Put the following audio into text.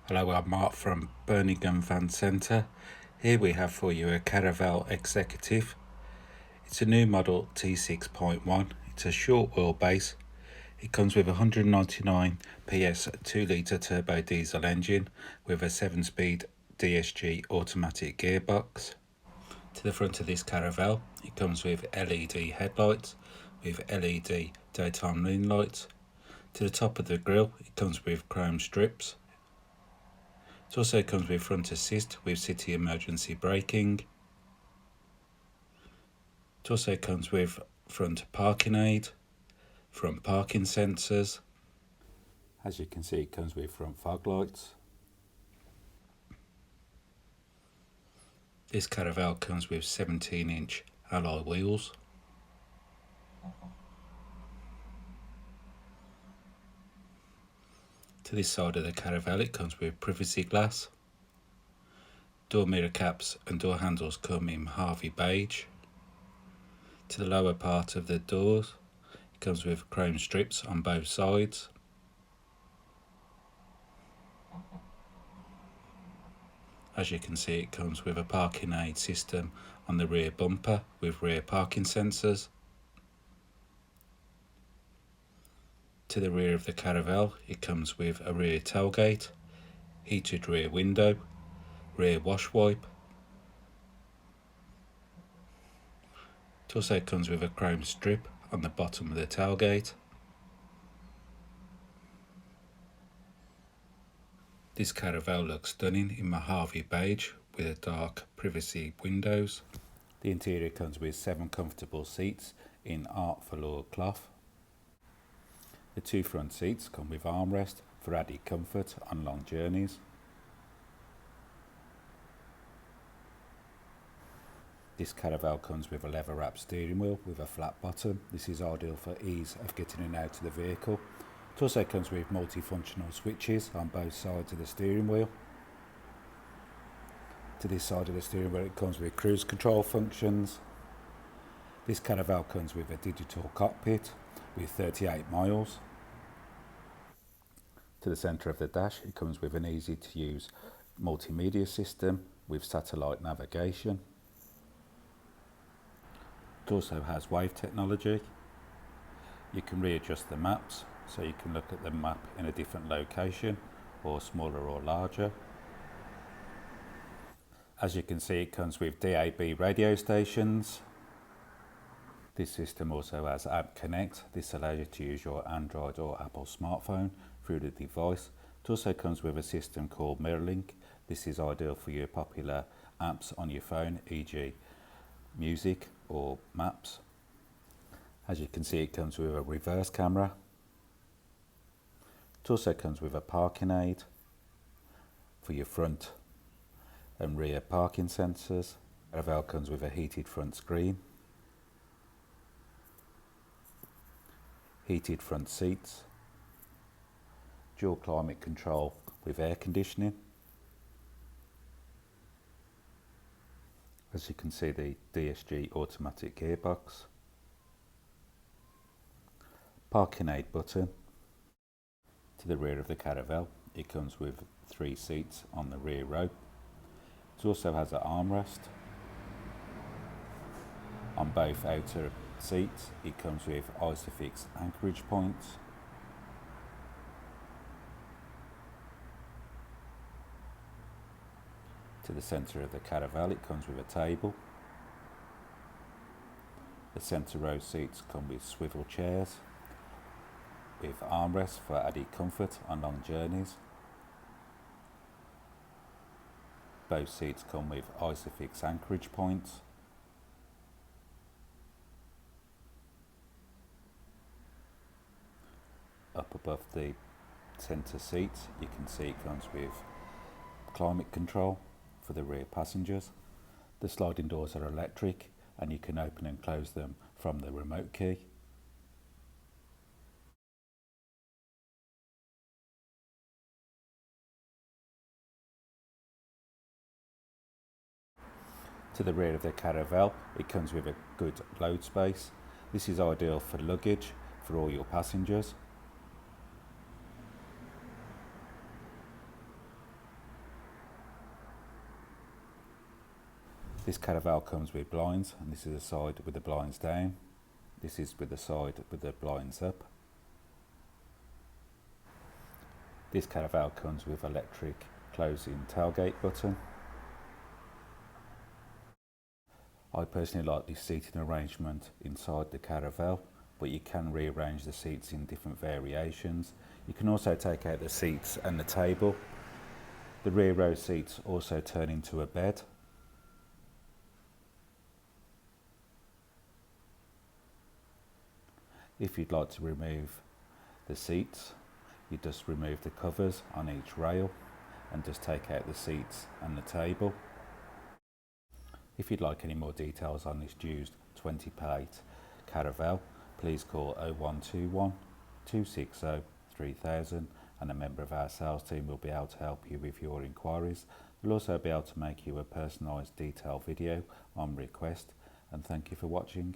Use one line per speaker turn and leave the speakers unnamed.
Hello, I'm Mark from Birmingham Van Centre. Here we have for you a Caraville Executive. It's a new model T6.1. It's a short wheelbase. It comes with a 199 PS 2 litre turbo diesel engine with a 7-speed DSG automatic gearbox. To the front of this Caravelle, it comes with LED headlights with LED daytime running lights. To the top of the grille, it comes with chrome strips. It also comes with front assist with city emergency braking. It also comes with front parking aid, front parking sensors. As you can see, it comes with front fog lights. This Caravelle comes with 17-inch alloy wheels. To this side of the Caravelle, it comes with privacy glass. Door mirror caps and door handles come in Majave Beige. To the lower part of the doors, it comes with chrome strips on both sides. As you can see, it comes with a parking aid system on the rear bumper with rear parking sensors. To the rear of the Caravelle, it comes with a rear tailgate, heated rear window, rear wash wipe. It also comes with a chrome strip on the bottom of the tailgate. This Caravelle looks stunning in Majave Beige with a dark privacy windows. The interior comes with 7 comfortable seats in art velour cloth. The 2 front seats come with armrest for added comfort on long journeys. This Caravelle comes with a leather wrapped steering wheel with a flat bottom. This is ideal for ease of getting in and out of the vehicle. It also comes with multifunctional switches on both sides of the steering wheel. To this side of the steering wheel, it comes with cruise control functions. This Caravelle comes with a digital cockpit with 38 miles. To the centre of the dash, it comes with an easy to use multimedia system with satellite navigation. It also has wave technology. You can readjust the maps, so you can look at the map in a different location, or smaller or larger. As you can see, it comes with DAB radio stations. This system also has App Connect. This allows you to use your Android or Apple smartphone through the device. It also comes with a system called MirrorLink. This is ideal for your popular apps on your phone, e.g. music or maps. As you can see, it comes with a reverse camera. It also comes with a parking aid for your front and rear parking sensors. Caravelle comes with a heated front screen, heated front seats, dual climate control with air conditioning. As you can see, the DSG automatic gearbox, parking aid button. To the rear of the Caravelle, it comes with 3 seats on the rear row. It also has an armrest on both outer seats. It comes with Isofix anchorage points. To the centre of the Caravelle, it comes with a table. The centre row seats come with swivel chairs with armrests for added comfort on long journeys. Both seats come with Isofix anchorage points. Up above the centre seats, you can see it comes with climate control for the rear passengers. The sliding doors are electric and you can open and close them from the remote key. To the rear of the Caravelle, it comes with a good load space. This is ideal for luggage for all your passengers. This Caravelle comes with blinds, and this is the side with the blinds down. This is with the side with the blinds up. This Caravelle comes with electric closing tailgate button. I personally like this seating arrangement inside the Caravelle, but you can rearrange the seats in different variations. You can also take out the seats and the table. The rear row seats also turn into a bed. If you'd like to remove the seats, you just remove the covers on each rail and just take out the seats and the table. If you'd like any more details on this used 20 plate Caravelle, please call 0121 260 3000 and a member of our sales team will be able to help you with your inquiries. We'll also be able to make you a personalised detailed video on request, and thank you for watching.